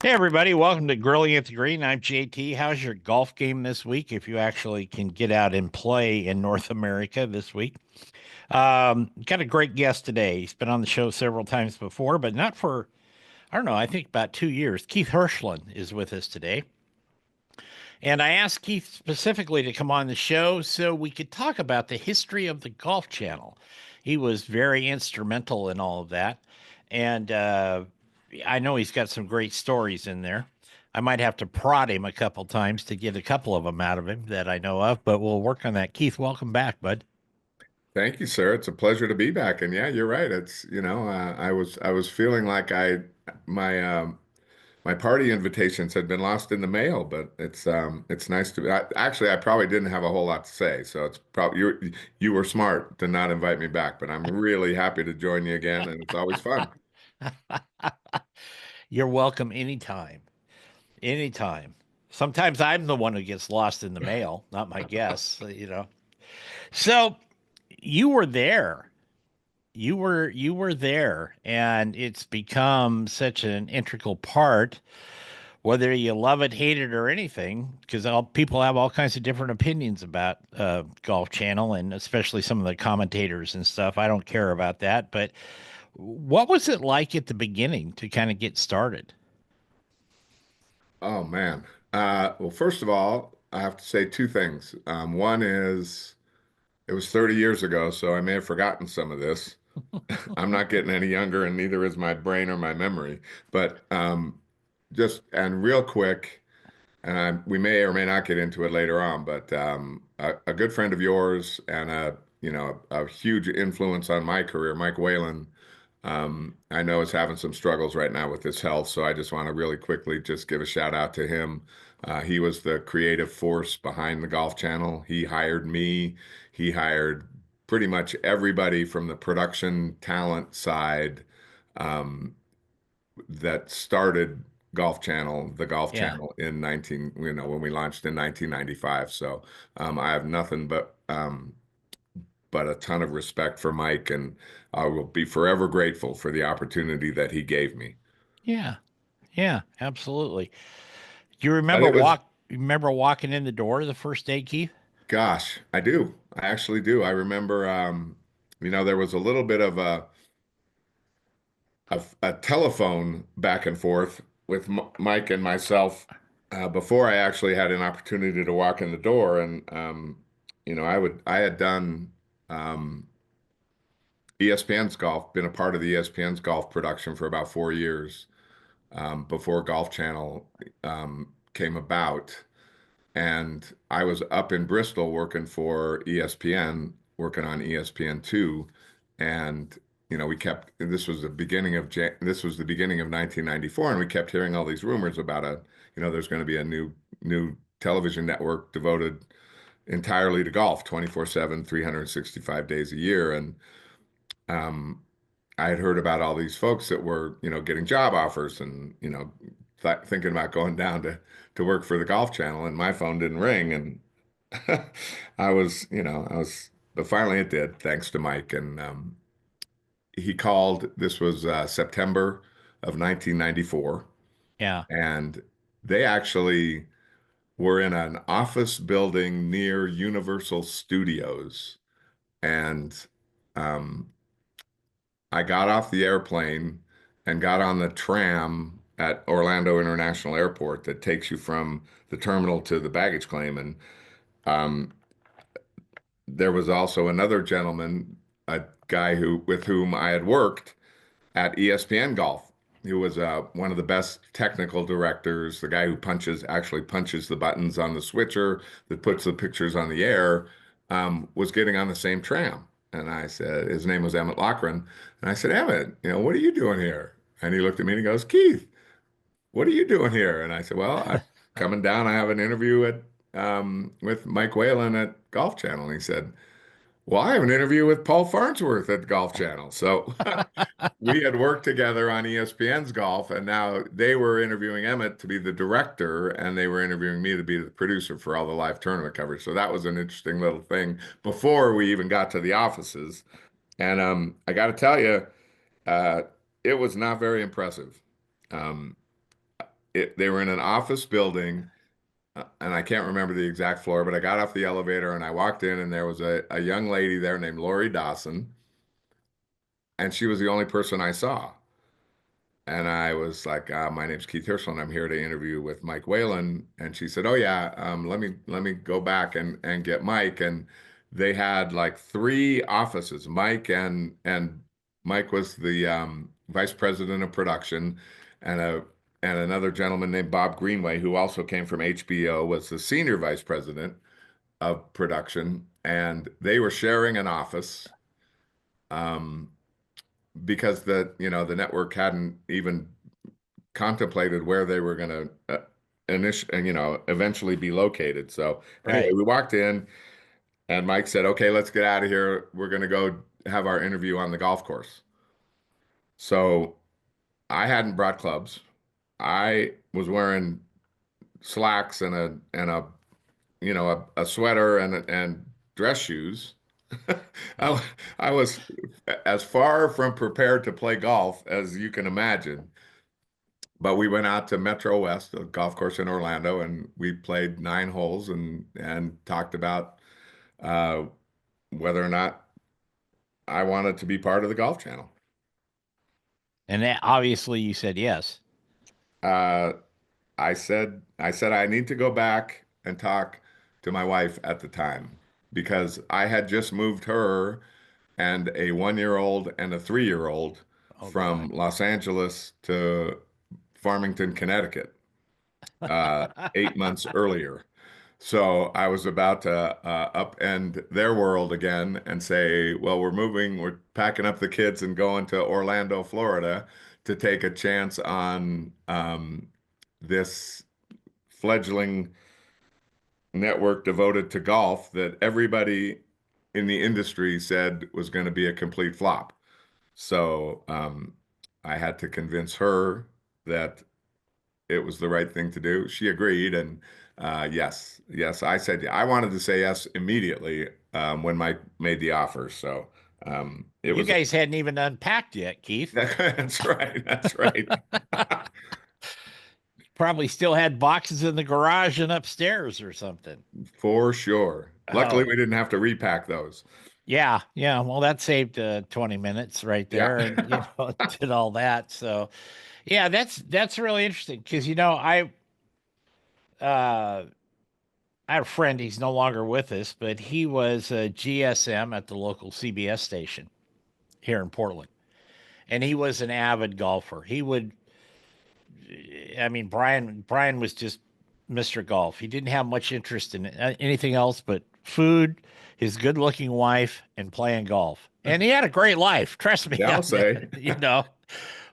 Hey everybody, welcome to Grilling at the Green. I'm JT. How's your golf game this week? If you actually can get out and play in North America this week. Got a great guest today. He's been on the show several times before, but not for, I don't know, I think about 2 years. Keith Hirshland is with us today. And I asked Keith specifically to come on the show so we could talk about the history of the Golf Channel. He was very instrumental in all of that. And I know he's got some great stories in there. I might have to prod him a couple times to get a couple of them out of him that I know of, but we'll work on that. Keith, welcome back, bud. Thank you, sir. It's a pleasure to be back. And yeah, you're right. I was feeling like my party invitations had been lost in the mail, but it's nice to actually I probably didn't have a whole lot to say, so it's probably you were smart to not invite me back, but I'm really happy to join you again, and it's always fun. You're welcome anytime. Anytime. Sometimes I'm the one who gets lost in the mail, not my guests. So you were there. You were there, and it's become such an integral part, whether you love it, hate it, or anything, because all people have all kinds of different opinions about Golf Channel, and especially some of the commentators and stuff. I don't care about that, but what was it like at the beginning to kind of get started? Oh man. Well, first of all, I have to say two things. One is it was 30 years ago, so I may have forgotten some of this. I'm not getting any younger, and neither is my brain or my memory. But just and real quick, and we may or may not get into it later on, but a good friend of yours and a huge influence on my career, Mike Whalen, I know is having some struggles right now with his health. So I just want to really quickly just give a shout out to him. He was the creative force behind the Golf Channel. He hired me. He hired pretty much everybody from the production talent side that started the Golf Yeah. Channel in when we launched in 1995. So I have nothing but a ton of respect for Mike, and I will be forever grateful for the opportunity that he gave me. Yeah. Yeah, absolutely. Do you But it was, remember walking in the door the first day, Keith? gosh, I do. I actually do. I remember, there was a little bit of a telephone back and forth with Mike and myself before I actually had an opportunity to walk in the door. And I had done ESPN's golf, been a part of the ESPN's golf production for about 4 years before Golf Channel came about. And I was up in Bristol working for ESPN, working on ESPN2, and we kept this was the beginning of 1994, and we kept hearing all these rumors about there's going to be a new television network devoted entirely to golf, 24/7, 365 days a year, and um, I had heard about all these folks that were, getting job offers and, th thinking about going down to work for the Golf Channel, and my phone didn't ring, and but finally it did, thanks to Mike, and he called. This was September of 1994, Yeah. and they actually were in an office building near Universal Studios, and um, I got off the airplane and got on the tram at Orlando International Airport that takes you from the terminal to the baggage claim. And um, there was also another gentleman, a guy with whom I had worked at ESPN Golf, who was one of the best technical directors, the guy who actually punches the buttons on the switcher that puts the pictures on the air, was getting on the same tram. And I said, his name was Emmett Lochran. And I said, Emmett, what are you doing here? And he looked at me and he goes, Keith, what are you doing here? And I said, well, I'm coming down. I have an interview with Mike Whalen at Golf Channel. And he said, well, I have an interview with Paul Farnsworth at Golf Channel. So we had worked together on ESPN's golf, and now they were interviewing Emmett to be the director, and they were interviewing me to be the producer for all the live tournament coverage. So that was an interesting little thing before we even got to the offices. And I got to tell you, uh, it was not very impressive. Um, they were in an office building, and I can't remember the exact floor, but I got off the elevator and I walked in, and there was a young lady there named Lori Dawson, and she was the only person I saw. And I was like, "My name's Keith Hirshland. I'm here to interview with Mike Whalen." And she said, "Oh yeah, let me go back and get Mike." And they had like three offices. Mike and Mike was the vice president of production, and a and another gentleman named Bob Greenway, who also came from HBO, was the senior vice president of production. And they were sharing an office. Um, because the network hadn't even contemplated where they were going to eventually be located. So anyway, Right. we walked in and Mike said, "Okay, let's get out of here. We're going to go have our interview on the golf course." So I hadn't brought clubs. I was wearing slacks and a sweater and dress shoes. I, I was as far from prepared to play golf as you can imagine. But we went out to Metro West, a golf course in Orlando, and we played 9 holes and talked about uh, whether or not I wanted to be part of the Golf Channel. And that, obviously you said yes. Uh, I said I need to go back and talk to my wife at the time because I had just moved her and a 1-year-old and a 3-year-old Oh from God. Los Angeles to Farmington, Connecticut, 8 months earlier. So I was about to upend their world again and say, well, we're packing up the kids and going to Orlando, Florida to take a chance on this fledgling network devoted to golf that everybody in the industry said was going to be a complete flop. So I had to convince her that it was the right thing to do. She agreed, and yes, I said I wanted to say yes immediately when Mike made the offer. So it You was guys hadn't even unpacked yet, Keith. that's right, that's right, Probably still had boxes in the garage and upstairs or something. for sure. Luckily, Oh, we didn't have to repack those. yeah, yeah. Well, that saved 20 minutes right Yeah. there, and did all that. So, yeah, that's really interesting because uh I had a friend. He's no longer with us, but he was a GSM at the local CBS station here in Portland, and he was an avid golfer. I mean, Brian was just Mr. Golf. He didn't have much interest in anything else but food, his good-looking wife, and playing golf. And he had a great life. Trust me Yeah, I'll on say. that.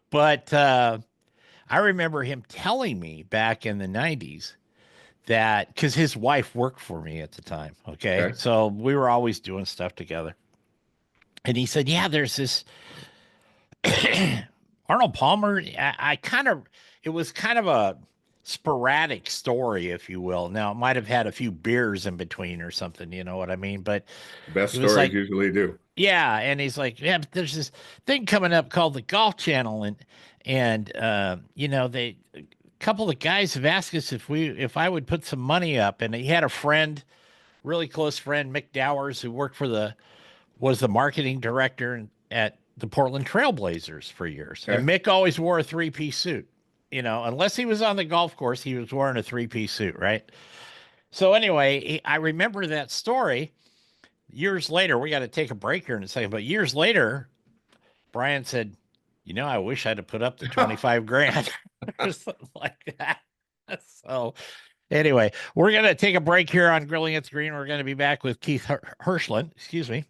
But I remember him telling me back in the '90s that because his wife worked for me at the time. Okay, Okay. so we were always doing stuff together. And he said, "Yeah, there's this Arnold Palmer." I kind of, it was kind of a sporadic story, if you will. Now, it might have had a few beers in between or something, you know what I mean? But Best it was stories like, usually do. yeah. And he's like, yeah, but there's this thing coming up called the Golf Channel. And they, a couple of guys have asked us if I would put some money up. And he had a friend, really close friend, Mick Dowers, who was the marketing director at the Portland Trailblazers for years. And Okay. Mick always wore a three-piece suit. Unless he was on the golf course, he was wearing a three-piece suit, right? So anyway, I remember that story. Years later, we got to take a break here in a second, but years later, Brian said, I wish I'd have put up the 25 grand or something like that. So anyway, we're going to take a break here on Grilling at the Green. We're going to be back with Keith Hirshland, excuse me,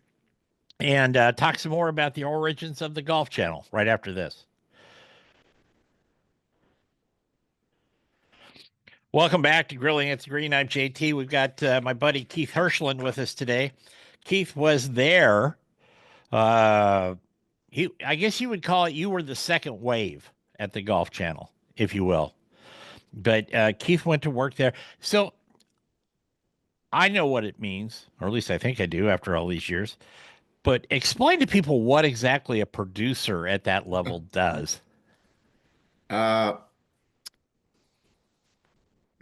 and talk some more about the origins of the Golf Channel right after this. Welcome back to Grilling at the Green. I'm JT. We've got my buddy Keith Hirshland with us today. Keith was there. Uh, I guess you would call it, you were the second wave at the Golf Channel, if you will. But Keith went to work there. So I know what it means, or at least I think I do after all these years. But explain to people what exactly a producer at that level does. Uh,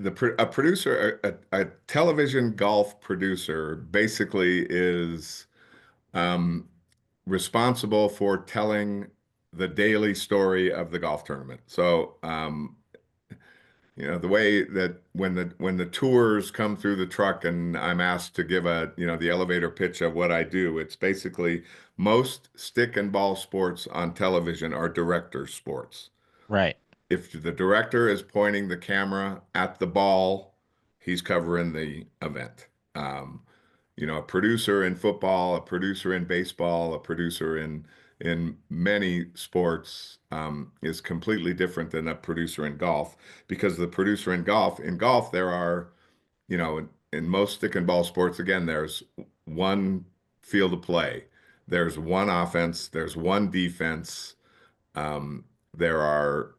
a producer, a television golf producer basically is um, responsible for telling the daily story of the golf tournament. So, the way that when the tours come through the truck and I'm asked to give the elevator pitch of what I do, it's basically most stick and ball sports on television are director sports. Right. If the director is pointing the camera at the ball, he's covering the event. Um, a producer in football, a producer in baseball, a producer in many sports is completely different than a producer in golf because the producer in golf there are, in most stick and ball sports, again, there's one field of play. There's one offense, there's one defense. There are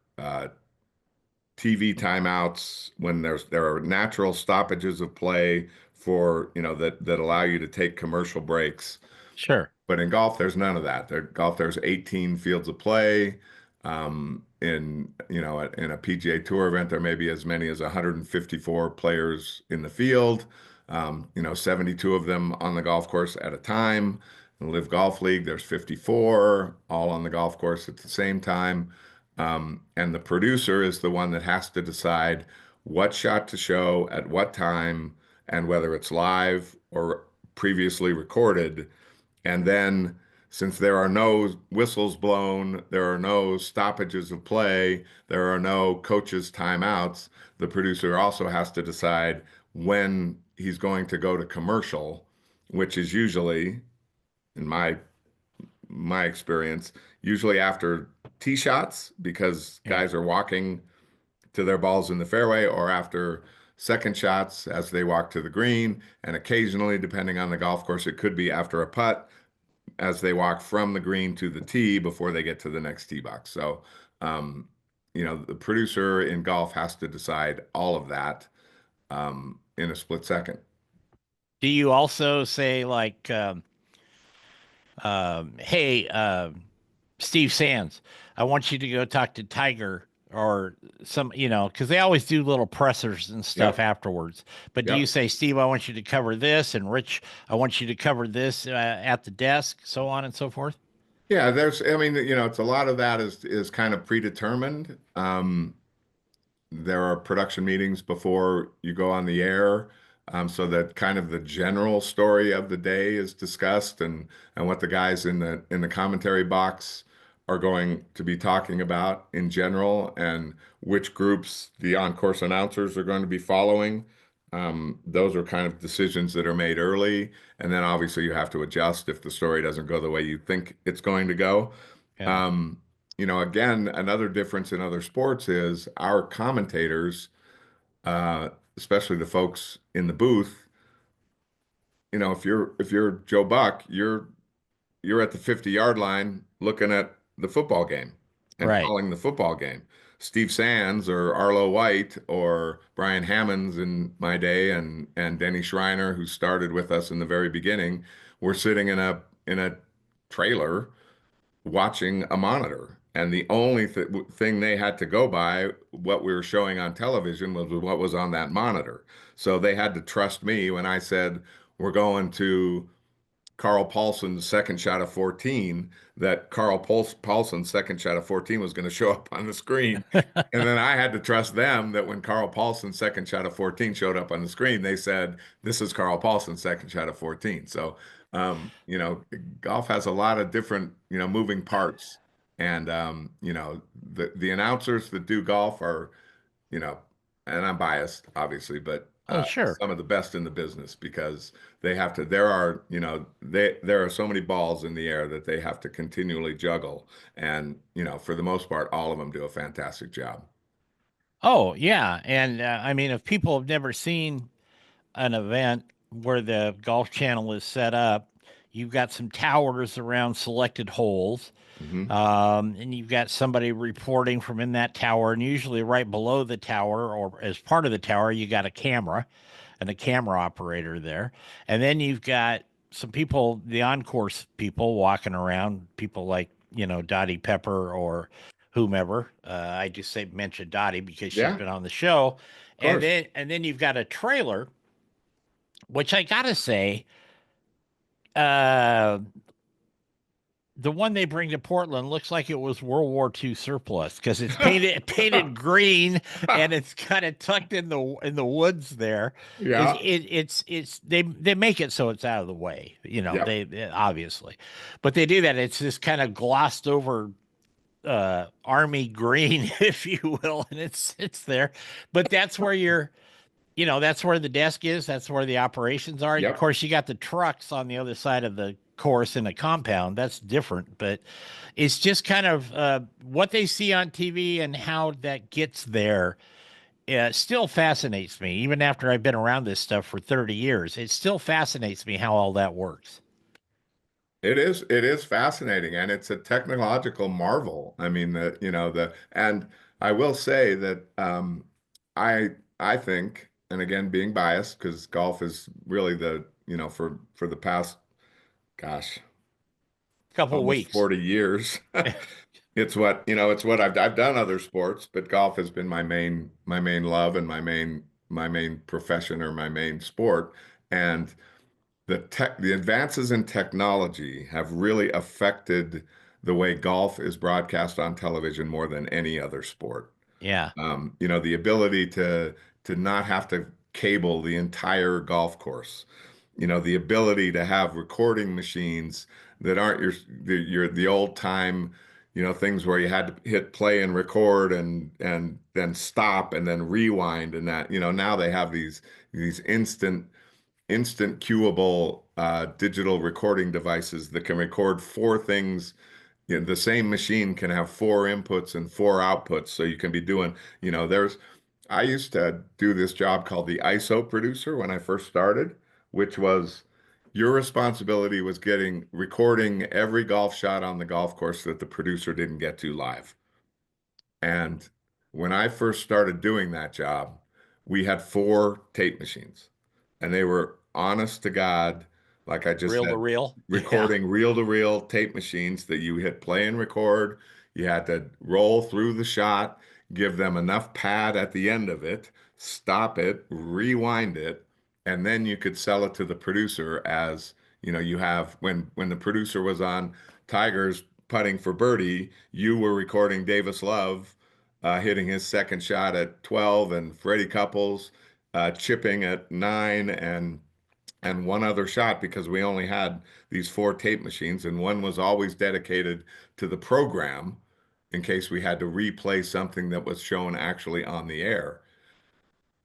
TV timeouts when there are natural stoppages of play for, that allow you to take commercial breaks. Sure. But in golf, there's none of that. There's 18 fields of play. In a PGA Tour event, there may be as many as 154 players in the field. 72 of them on the golf course at a time. In the Live Golf League, there's 54 all on the golf course at the same time. And the producer is the one that has to decide what shot to show at what time and whether it's live or previously recorded. And then, since there are no whistles blown, there are no stoppages of play, there are no coaches' timeouts, the producer also has to decide when he's going to go to commercial, which is usually, in my experience, usually after tee shots because Yeah. guys are walking to their balls in the fairway or after second shots as they walk to the green. And occasionally, depending on the golf course, it could be after a putt as they walk from the green to the tee before they get to the next tee box. So, the producer in golf has to decide all of that in a split second. Do you also say like, hey, Steve Sands, I want you to go talk to Tiger or some, because they always do little pressers and stuff Yep. afterwards. But do you Yep. say, Steve, I want you to cover this, and Rich, I want you to cover this at the desk, so on and so forth? Yeah, I mean, it's a lot of that is kind of predetermined. There are production meetings before you go on the air, so that kind of the general story of the day is discussed and what the guys in the commentary box are going to be talking about in general and which groups the on-course announcers are going to be following. Those are kind of decisions that are made early, and then obviously you have to adjust if the story doesn't go the way you think it's going to go. Yeah. Um, Again, another difference in other sports is our commentators, uh, especially the folks in the booth, if you're Joe Buck, you're at the 50-yard line looking at the football game and Right. calling the football game. Steve Sands or Arlo White or Brian Hammonds in my day and Denny Schreiner, who started with us in the very beginning, were sitting in a trailer watching a monitor. And the only thing they had to go by, what we were showing on television, was what was on that monitor. So they had to trust me when I said, we're going to Carl Paulson's second shot of 14, that Paulson's second shot of 14 was going to show up on the screen. And then I had to trust them that when Carl Paulson's second shot of 14 showed up on the screen, they said, this is Carl Paulson's second shot of 14. So, um, you know, golf has a lot of different, moving parts. And, the announcers that do golf are, you know, and I'm biased, obviously, but Oh, sure. some of the best in the business because there are so many balls in the air that they have to continually juggle. And, for the most part, all of them do a fantastic job. Oh, yeah. And I mean, if people have never seen an event where the golf channel is set up, you've got some towers around selected holes. Hmm. And you've got somebody reporting from in that tower, and usually right below the tower or as part of the tower, you got a camera and a camera operator there. And then you've got some people, the on course people walking around, people like, Dottie Pepper or whomever. I just say mention Dottie because she's Yeah, of been on the show, course. and then you've got a trailer, which I gotta say, uh, the one they bring to Portland looks like it was World War II surplus because it's painted green and it's kind of tucked in the woods there. Yeah. It's they make it so it's out of the way, you know, Yep. obviously, but they do that. It's this kind of glossed over army green, if you will, and it's there. But that's where you're, you know, that's where the desk is. That's where the operations are. Of Yep. course, you got the trucks on the other side of the course in a compound. That's different, but it's just kind of what they see on TV and how that gets there. Still fascinates me, even after I've been around this stuff for 30 years. It still fascinates me how all that works. It is fascinating, and it's a technological marvel. I mean, and I will say that I think, and again, being biased, because golf is really for the past, gosh, Couple of almost weeks. 40 years. It's what I've done other sports, but golf has been my main love and my main profession or my main sport. And the advances in technology have really affected the way golf is broadcast on television more than any other sport. Yeah, The ability to not have to cable the entire golf course. The ability to have recording machines that aren't the old time, things where you had to hit play and record and then stop and then rewind and that, now they have these instant queuable digital recording devices that can record four things. The same machine can have four inputs and four outputs. So you can be doing, I used to do this job called the ISO producer when I first started, which was your responsibility was recording every golf shot on the golf course that the producer didn't get to live. And when I first started doing that job, we had four tape machines, and they were honest to God, like I just reel to said, reel. Yeah, recording reel-to-reel tape machines that you hit play and record. You had to roll through the shot, give them enough pad at the end of it, stop it, rewind it, and then you could sell it to the producer as, you have when the producer was on Tigers putting for birdie, you were recording Davis Love hitting his second shot at 12 and Freddie Couples chipping at 9 and one other shot because we only had these four tape machines and one was always dedicated to the program in case we had to replay something that was shown actually on the air.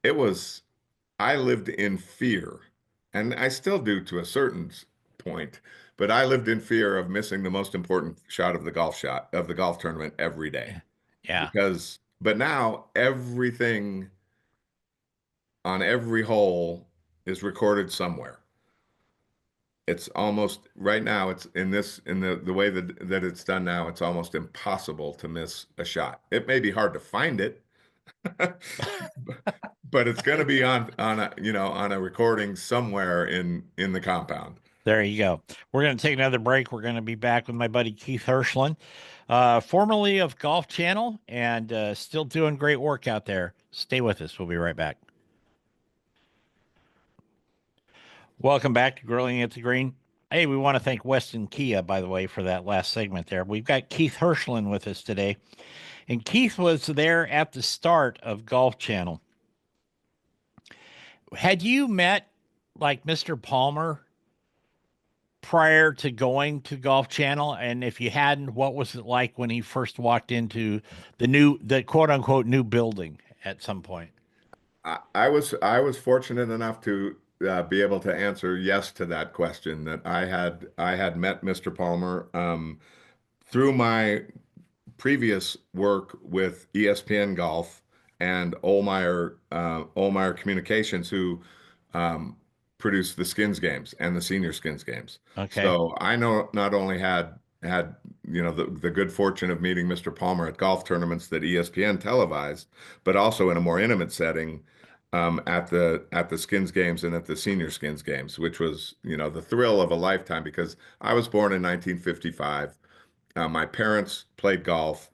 It was I lived in fear, and I still do to a certain point, but I lived in fear of missing the most important shot of the golf tournament every day. yeah. But now everything on every hole is recorded somewhere. It's almost right now, it's in the way that it's done now, it's almost impossible to miss a shot. It may be hard to find it, but it's going to be on a recording somewhere in the compound. There you go. We're going to take another break. We're going to be back with my buddy Keith Hirshland, formerly of Golf Channel, and still doing great work out there. Stay with us. We'll be right back. Welcome back to Grilling at the Green. Hey, we want to thank Weston Kia, by the way, for that last segment there. We've got Keith Hirshland with us today, and Keith was there at the start of Golf Channel. Had you met like Mr. Palmer prior to going to Golf Channel? And if you hadn't, what was it like when he first walked into the quote unquote new building at some point? I was fortunate enough to be able to answer yes to that question that I had met Mr. Palmer through my previous work with ESPN Golf and Olmeyer Communications, who um, produced the Skins games and the senior Skins games. Okay. So I know not only had the good fortune of meeting Mr. Palmer at golf tournaments that ESPN televised, but also in a more intimate setting at the Skins games and at the senior Skins games, which was the thrill of a lifetime because I was born in 1955. My parents played golf.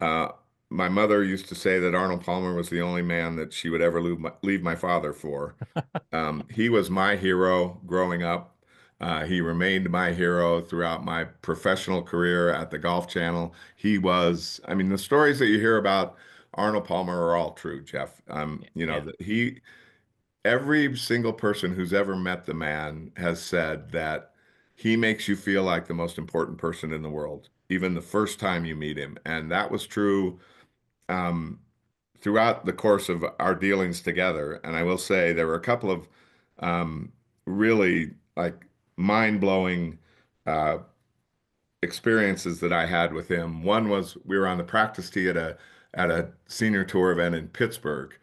Uh, my mother used to say that Arnold Palmer was the only man that she would ever leave my father for. He was my hero growing up. He remained my hero throughout my professional career at the Golf Channel. I mean, the stories that you hear about Arnold Palmer are all true, Jeff. You know, Yeah. that every single person who's ever met the man has said that he makes you feel like the most important person in the world, even the first time you meet him. And that was true um, throughout the course of our dealings together. And I will say there were a couple of um, really like mind-blowing uh, experiences that I had with him. One was we were on the practice tee at a senior tour event in Pittsburgh.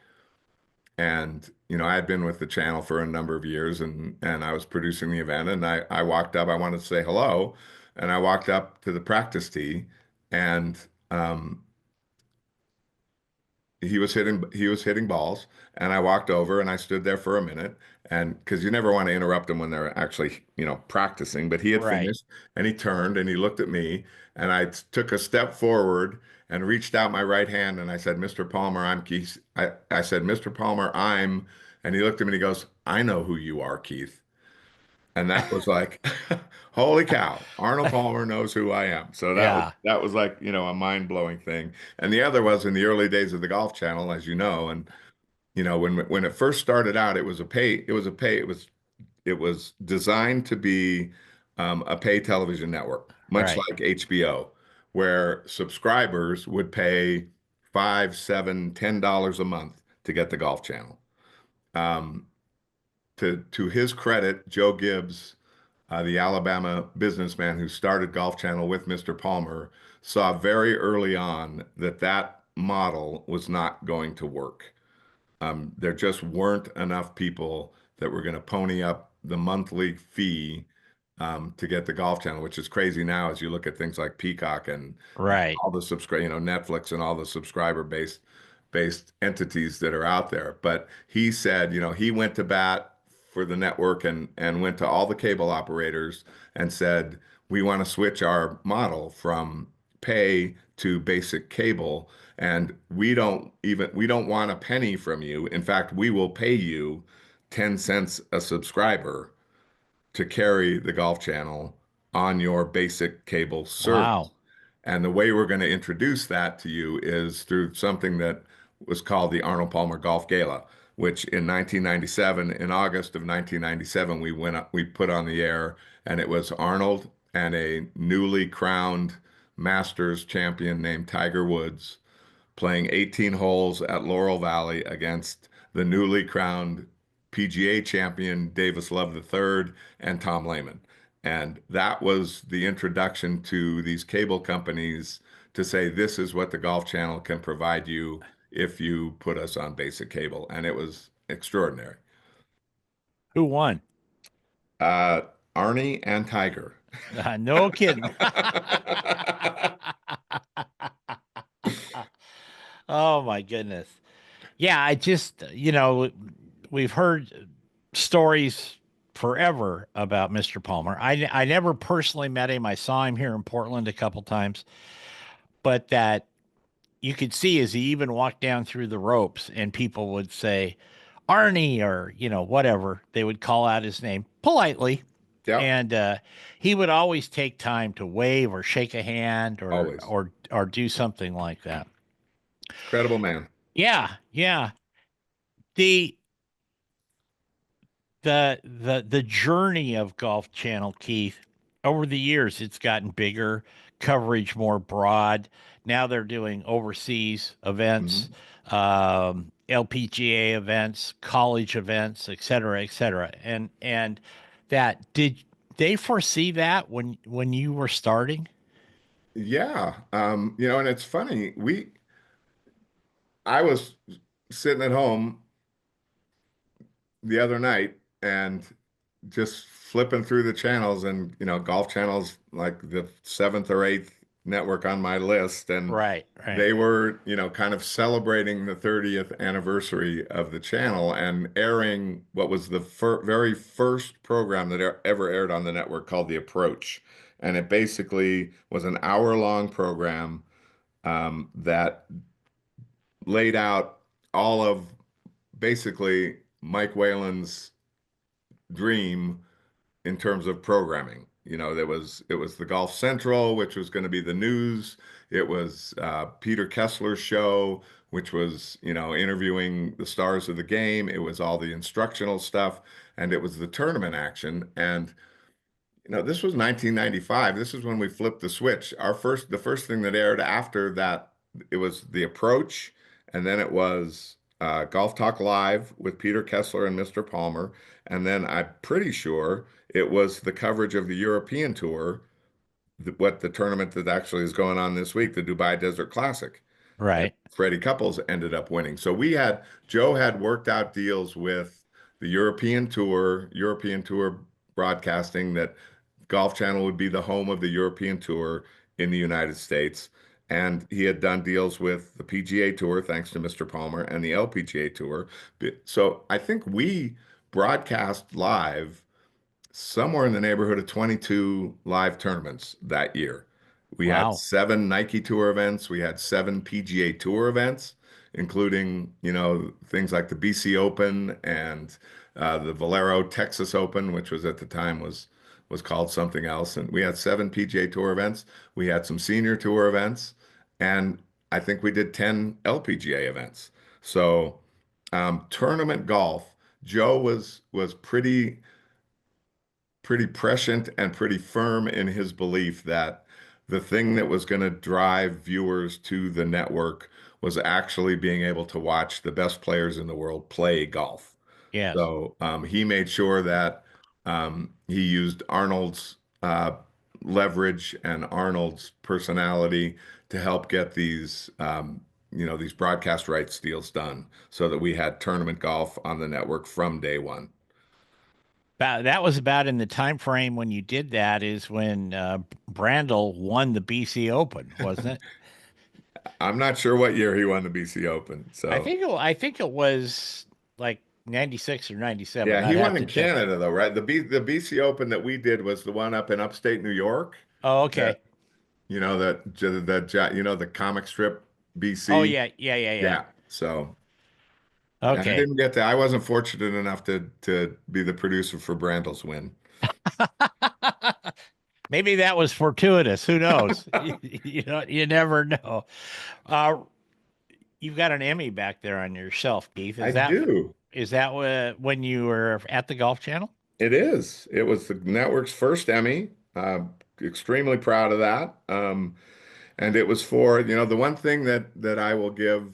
And, you know, I had been with the channel for a number of years and I was producing the event and I walked up, I wanted to say hello. And I walked up to the practice tee and um, he was hitting balls and I walked over and I stood there for a minute and because you never want to interrupt them when they're actually, you know, practicing, but he had Right. finished and he turned and he looked at me and took a step forward and reached out my right hand and I said, Mr. Palmer, I'm Keith. I said, Mr. Palmer, and he looked at me and he goes, I know who you are, Keith. And that was like, holy cow, Arnold Palmer knows who I am. So Yeah. that was like, you know, a mind-blowing thing. And the other was in the early days of the Golf Channel, as you know, and you know, when it first started out, it was designed to be a pay television network, much Right. like HBO, where subscribers would pay five, seven, $10 a month to get the Golf Channel. Um, to his credit, Joe Gibbs, the Alabama businessman who started Golf Channel with Mr. Palmer, saw very early on that that model was not going to work. There just weren't enough people that were going to pony up the monthly fee to get the Golf Channel, which is crazy now as you look at things like Peacock and Right. all the you know, Netflix and all the subscriber based entities that are out there. But he said, you know, he went to bat for the network and went to all the cable operators and said, we want to switch our model from pay to basic cable. And we don't want a penny from you. In fact, we will pay you 10 cents a subscriber to carry the Golf Channel on your basic cable service. Wow. And the way we're going to introduce that to you is through something that was called the Arnold Palmer Golf Gala, which in 1997, in August of 1997, we put on the air, and it was Arnold and a newly crowned Masters champion named Tiger Woods playing 18 holes at Laurel Valley against the newly crowned PGA champion Davis Love III and Tom Lehman. And that was the introduction to these cable companies to say, this is what the Golf Channel can provide you if you put us on basic cable. And it was extraordinary. Who won? Uh, Arnie and Tiger. No kidding. Oh my goodness. Yeah, I just, we've heard stories forever about Mr. Palmer. I never personally met him. I saw him here in Portland a couple times, but that you could see as he even walked down through the ropes and people would say Arnie or, whatever. They would call out his name politely. Yep, And he would always take time to wave or shake a hand or always. or do something like that. Incredible man. Yeah, yeah. The the journey of Golf Channel, Keith, over the years it's gotten bigger, coverage more broad. Now they're doing overseas events, Mhm. LPGA events, college events, et cetera, et cetera. And that did they foresee that when you were starting? Yeah. You know, and it's funny, I was sitting at home the other night and just flipping through the channels and you know golf channels like the seventh or eighth network on my list and Right, right, they were you know kind of celebrating the 30th anniversary of the channel and airing what was the very first program that ever aired on the network called The Approach, and it basically was an hour-long program that laid out all of basically Mike Whalen's dream in terms of programming. It was the Golf Central, which was going to be the news. It was Peter Kessler's show, which was, interviewing the stars of the game. It was all the instructional stuff, and it was the tournament action. And this was 1995. This is when we flipped the switch. The first thing that aired after that, it was The Approach, and then it was Golf Talk Live with Peter Kessler and Mr. Palmer, and then I'm pretty sure it was the coverage of the European Tour, what the tournament that actually is going on this week, the Dubai Desert Classic, that Right. Freddie Couples ended up winning. So Joe had worked out deals with the European Tour broadcasting, that Golf Channel would be the home of the European Tour in the United States. And he had done deals with the PGA Tour, thanks to Mr. Palmer, and the LPGA Tour. So I think we broadcast live somewhere in the neighborhood of 22 live tournaments that year. We had Wow. 7 Nike Tour events. We had 7 PGA Tour events, including, things like the BC Open and the Valero Texas Open, which was at the time was called something else. And we had 7 PGA Tour events. We had some senior tour events, and I think we did 10 LPGA events. So tournament golf, Joe was pretty prescient and pretty firm in his belief that the thing that was going to drive viewers to the network was actually being able to watch the best players in the world play golf. Yes. So he made sure that he used Arnold's leverage and Arnold's personality to help get these broadcast rights deals done, so that we had tournament golf on the network from day one. That was about in the time frame when you did that is when Brandel won the BC Open, wasn't it? I'm not sure what year he won the BC Open. So I think it was like 96 or 97. yeah, I'd he have won to in check. Canada though, right? The BC Open that we did was the one up in upstate New York. Oh, That okay. the comic strip Oh BC. yeah, yeah, yeah, yeah. Yeah. So yeah, I Okay. didn't get to. I wasn't fortunate enough to be the producer for Brandel's win. Maybe that was fortuitous. Who knows? You never know. Uh, you've got an Emmy back there on your shelf, Keith. I do. Is that when you were at the Golf Channel? It is. It was the network's first Emmy. Extremely proud of that. And it was for, the one thing that I will give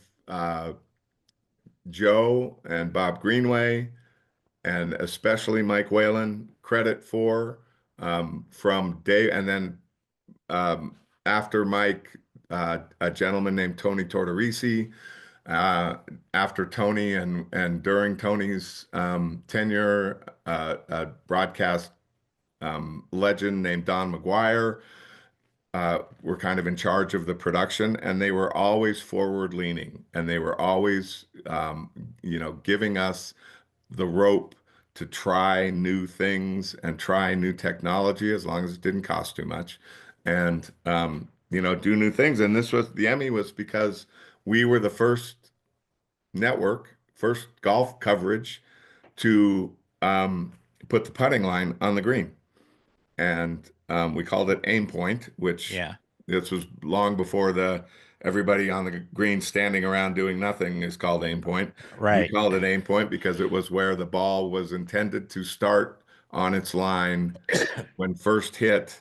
Joe and Bob Greenway, and especially Mike Whalen, credit for, from day, and then um, after Mike, a gentleman named Tony Tortorisi, uh, after Tony and during Tony's tenure, a broadcast legend named Don McGuire were kind of in charge of the production, and they were always forward leaning, and they were always, giving us the rope to try new things and try new technology as long as it didn't cost too much, and do new things. And the Emmy was because we were the first network, first golf coverage to put the putting line on the green. And we called it aim point, which Yeah. this was long before the everybody on the green standing around doing nothing is called aim point. We Right. called it aim point because it was where the ball was intended to start on its line when first hit,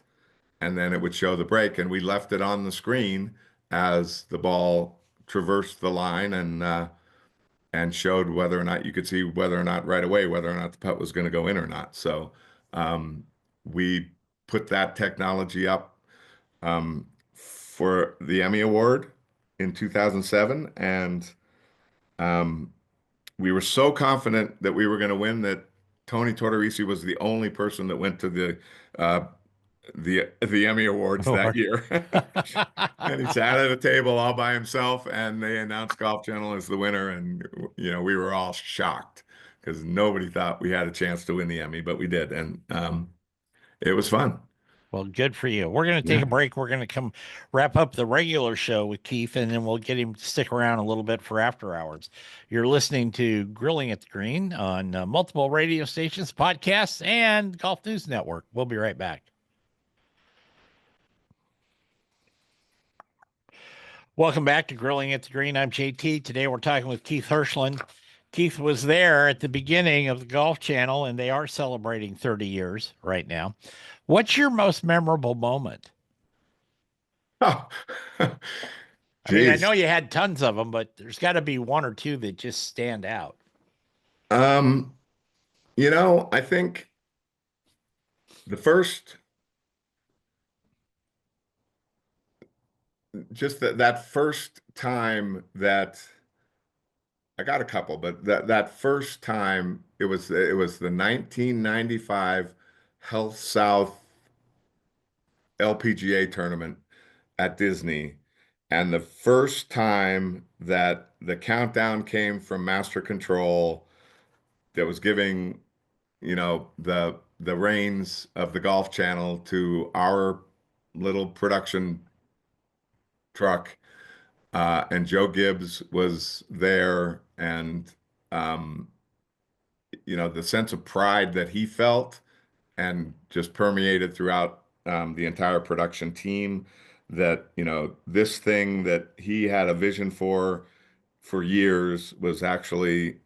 and then it would show the break. And we left it on the screen as the ball traversed the line, and showed whether or not you could see whether or not right away whether or not the putt was going to go in or not. So we put that technology up for the Emmy Award in 2007, and um, we were so confident that we were going to win that Tony Tortorisi was the only person that went to uh, the Emmy Awards that Or year. And he sat at a table all by himself, and they announced Golf Channel as the winner. And, we were all shocked because nobody thought we had a chance to win the Emmy, but we did. And it was fun. Well, good for you. We're going to take Yeah. a break. We're going to come wrap up the regular show with Keith, and then we'll get him to stick around a little bit for after hours. You're listening to Grilling at the Green on multiple radio stations, podcasts, and Golf News Network. We'll be right back. Welcome back to Grilling at the Green. I'm JT. Today we're talking with Keith Hirshland. Keith was there at the beginning of the Golf Channel, and they are celebrating 30 years right now. What's your most memorable moment? Oh, I mean, I know geez. you had tons of them, but there's got to be one or two that just stand out. Um, I think the first, just that first time that I got a couple, but that first time it was the 1995 Health South LPGA tournament at Disney, and the first time that the countdown came from Master Control that was giving, the reins of the Golf Channel to our little production truck, and Joe Gibbs was there, and um, the sense of pride that he felt and just permeated throughout the entire production team. That this thing that he had a vision for years was actually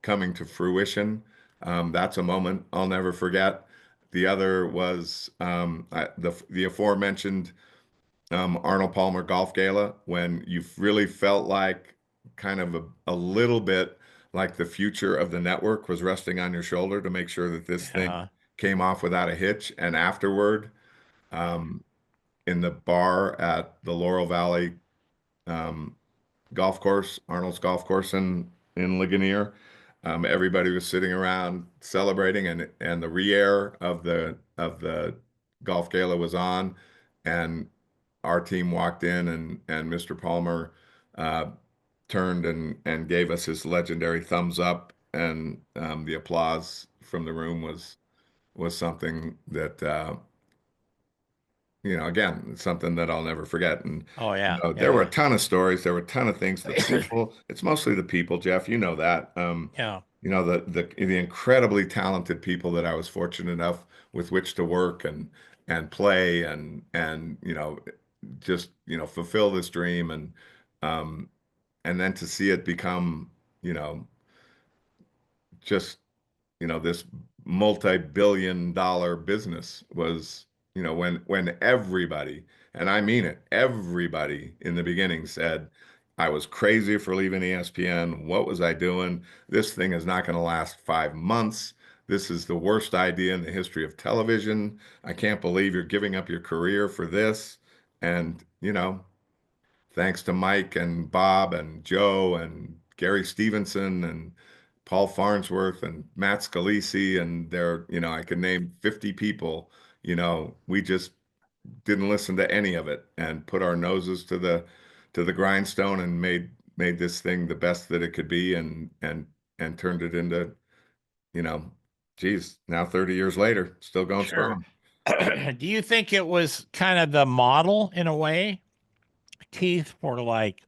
coming to fruition. That's a moment I'll never forget. The other was the aforementioned Arnold Palmer Golf Gala, when you really felt like kind of a little bit like the future of the network was resting on your shoulder to make sure that this thing Uh, came off without a hitch. And afterward, um, in the bar at the Laurel Valley um, golf course, Arnold's golf course in Ligonier. Everybody was sitting around celebrating, and the re-air of the golf gala was on, and our team walked in, and Mr. Palmer uh, turned and gave us his legendary thumbs up, and the applause from the room was something that again, it's something that I'll never forget. And, oh yeah, there were yeah, a ton of stories. There were a ton of things. The people, it's mostly the people, Jeff, you know that. yeah. The incredibly talented people that I was fortunate enough with which to work and play and just, fulfill this dream, um, and then to see it become, you know, just this multi-billion dollar business was, when everybody, and I mean it, everybody in the beginning said I was crazy for leaving ESPN. What was I doing? This thing is not going to last 5 months. This is the worst idea in the history of television. I can't believe you're giving up your career for this. And, thanks to Mike and Bob and Joe and Gary Stevenson and Paul Farnsworth and Matt Scalisi, and I could name 50 people. We just didn't listen to any of it and put our noses to the grindstone and made this thing the best that it could be, and turned it into, you know, geez, now 30 years later, still going Sure. strong. Do you think it was kind of the model in a way, Keith, for like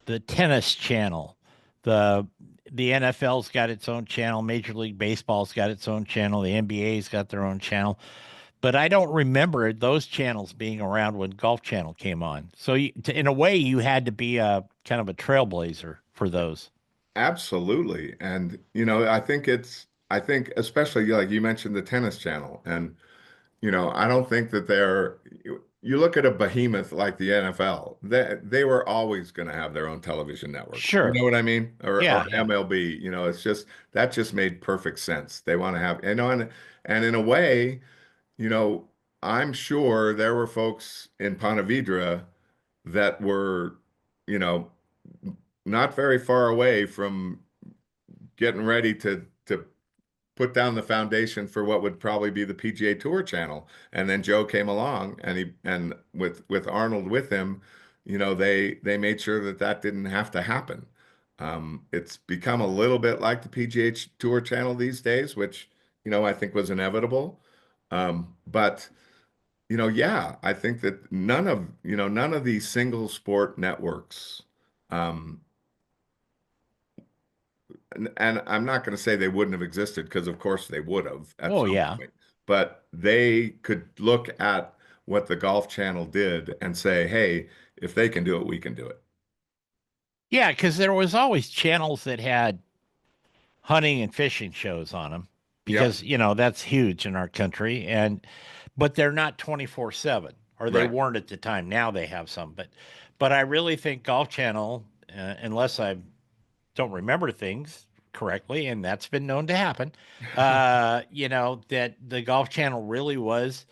the tennis channel? The the NFL's got its own channel, Major League Baseball's got its own channel, the NBA's got their own channel. But I don't remember those channels being around when Golf Channel came on. So in a way, you had to be a kind of a trailblazer for those. Absolutely. And, I think especially like you mentioned the tennis channel, and I don't think that you look at a behemoth like the NFL, they were always going to have their own television network. You know Sure. what I mean? Or Yeah. Yeah. MLB, it's just that just made perfect sense. They want to have, and in a way, you know, I'm sure there were folks in Ponte Vedra that were, you know, not very far away from getting ready to put down the foundation for what would probably be the PGA Tour channel. And then Joe came along, and with Arnold with him, they made sure that that didn't have to happen. It's become a little bit like the PGA Tour channel these days, which I think was inevitable. But Yeah, I think that none of these single sport networks, um, and I'm not going to say they wouldn't have existed because of course they would have at Oh some yeah. point, but they could look at what the Golf Channel did and say, hey, if they can do it, we can do it. Yeah, because there was always channels that had hunting and fishing shows on them Yep. because, that's huge in our country. But they're not 24/7, or they Right. weren't at the time. Now they have some. But I really think Golf Channel, unless I don't remember things correctly, and that's been known to happen, that the Golf Channel really was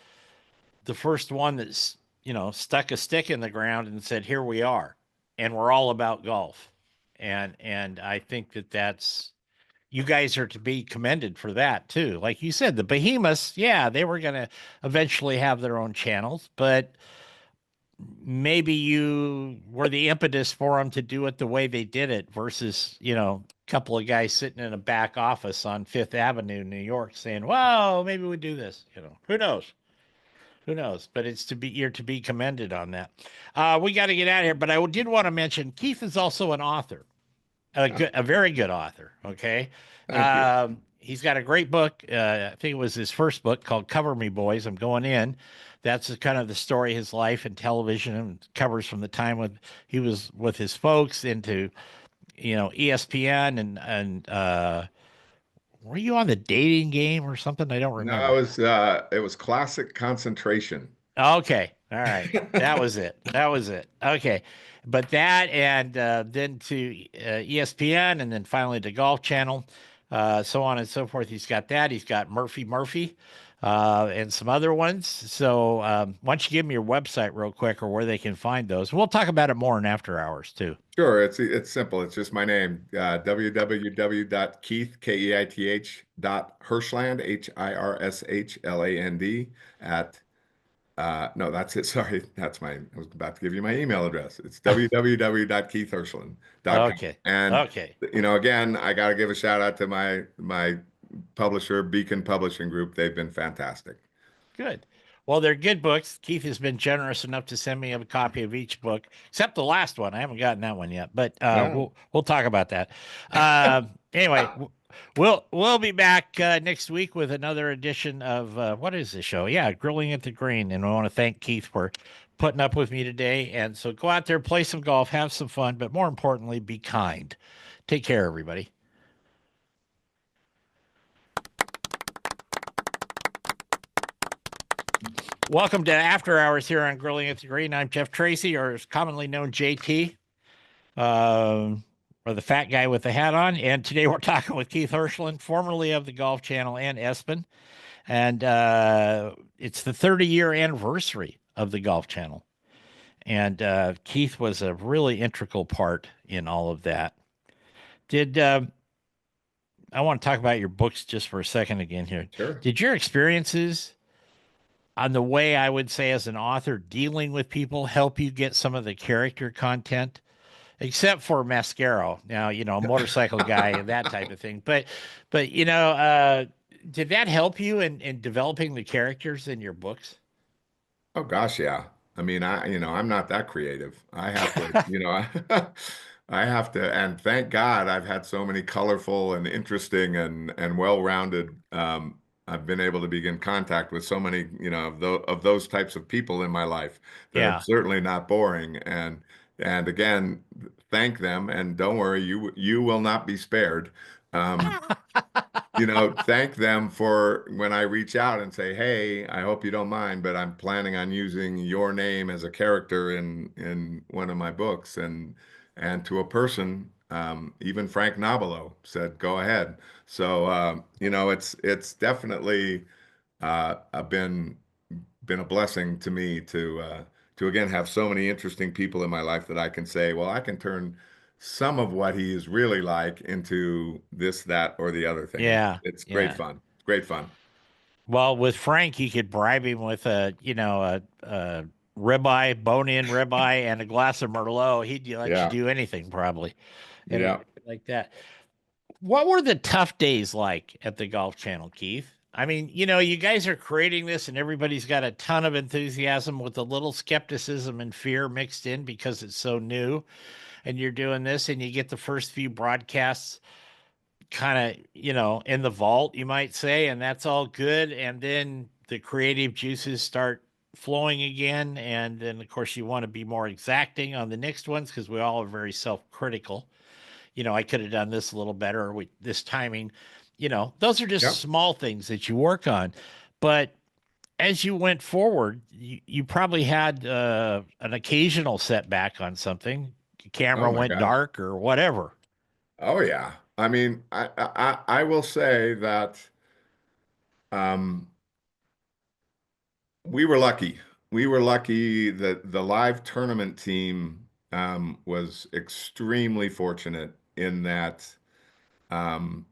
the first one that's, stuck a stick in the ground and said, here we are, and we're all about golf. And I think that's you guys are to be commended for that too. Like you said, the behemoths, yeah, they were going to eventually have their own channels, but maybe you were the impetus for them to do it the way they did it versus, a couple of guys sitting in a back office on Fifth Avenue, New York, saying, "Well, maybe we do this." Who knows? Who knows? But you're to be commended on that. We got to get out of here, but I did want to mention Keith is also an author, a very good author. Okay. Thank you. He's got a great book. I think it was his first book called Cover Me Boys. I'm going in. That's kind of the story of his life in television, and covers from the time when he was with his folks into, ESPN, and were you on the dating game or something? I don't No, remember. it was classic concentration. Okay. All right. That was it. That was it. Okay. But that, and then to ESPN, and then finally to Golf Channel, so on and so forth. He's got that. He's got Murphy, and some other ones. So why don't you give me your website real quick, or where they can find those? We'll talk about it more in after hours too. Sure, it's simple. It's just my name, www.keith, Keith, dot Hirshland, Hirshland, at no, that's it. Sorry, I was about to give you my email address. It's www.keithhirshland.com. Okay. And Okay. again, I got to give a shout out to my publisher, Beacon Publishing Group. They've been fantastic. Good. Well, they're good books. Keith has been generous enough to send me a copy of each book, except the last one. I haven't gotten that one yet, but Yeah. we'll talk about that. Anyway, we'll be back next week with another edition of what is the show? Yeah, Grilling at the Green, and I want to thank Keith for putting up with me today. And so go out there, play some golf, have some fun, but more importantly, be kind. Take care, everybody. Welcome to After Hours here on Grilling at the Green. I'm Jeff Tracy, or is commonly known JT, or the fat guy with the hat on. And today we're talking with Keith Hirshland, formerly of the Golf Channel and ESPN. And it's the 30-year anniversary of the Golf Channel. And Keith was a really integral part in all of that. Did I want to talk about your books just for a second again here? Sure. Did your experiences on the way, I would say, as an author dealing with people help you get some of the character content, except for Mascaro, now, motorcycle guy and that type of thing. But did that help you in developing the characters in your books? Oh gosh, yeah. I mean, I'm not that creative. I have to, I have to, and thank God I've had so many colorful and interesting and well-rounded. I've been able to be in contact with so many, of those types of people in my life that are Yeah. certainly not boring. And again, thank them, and don't worry, you will not be spared. Um, thank them for when I reach out and say, "Hey, I hope you don't mind, but I'm planning on using your name as a character in one of my books." And to a person, even Frank Nobilo said, "Go ahead." So it's definitely been a blessing to me to again have so many interesting people in my life that I can say, well, I can turn some of what he is really like into this, that, or the other thing. And Yeah. it's great Yeah. fun. Great fun. Well, with Frank, you could bribe him with a ribeye, bone-in ribeye, and a glass of Merlot. He'd let you Yeah. do anything, probably, Yeah. like that. What were the tough days like at the Golf Channel, Keith? I mean, you guys are creating this and everybody's got a ton of enthusiasm with a little skepticism and fear mixed in because it's so new and you're doing this and you get the first few broadcasts kind of, in the vault, you might say, and that's all good. And then the creative juices start flowing again. And then, of course, you want to be more exacting on the next ones because we all are very self critical. I could have done this a little better with this timing. Those are just Yep. small things that you work on. But as you went forward, you probably had an occasional setback on something. Oh Camera my went gosh. dark or whatever. Oh yeah. I mean, I will say that um, we were lucky. We were lucky that the live tournament team was extremely fortunate in that. Um,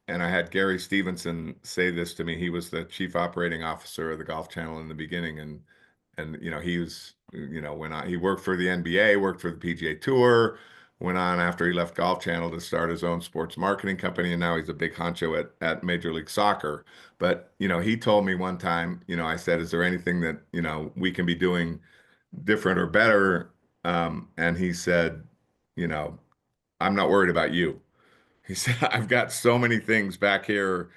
and I had Gary Stevenson say this to me. He was the chief operating officer of the Golf Channel in the beginning, and he was went on. He worked for the NBA, worked for the PGA Tour, went on after he left Golf Channel to start his own sports marketing company, and now he's a big honcho at Major League Soccer. But he told me one time, I said, "Is there anything that we can be doing different or better?" And he said, "You know, I'm not worried about you." He said, "I've got so many things back here